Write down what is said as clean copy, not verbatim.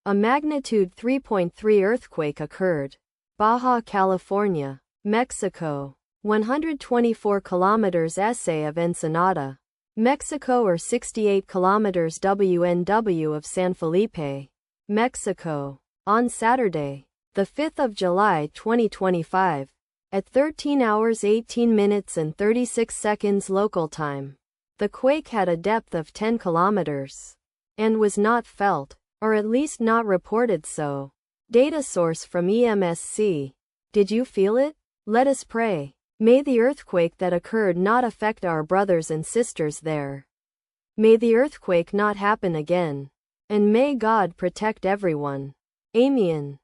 A magnitude 3.3 earthquake occurred. Baja California, Mexico. 124 kilometers SA of Ensenada, Mexico, or 68 kilometers WNW of San Felipe, Mexico. On Saturday, the 5th of July 2025, at 13 hours 18 minutes and 36 seconds local time, the quake had a depth of 10 kilometers and was not felt, or at least not reported so. Data source from EMSC. Did you feel it? Let us pray. May the earthquake that occurred not affect our brothers and sisters there. May the earthquake not happen again. And may God protect everyone. Amen.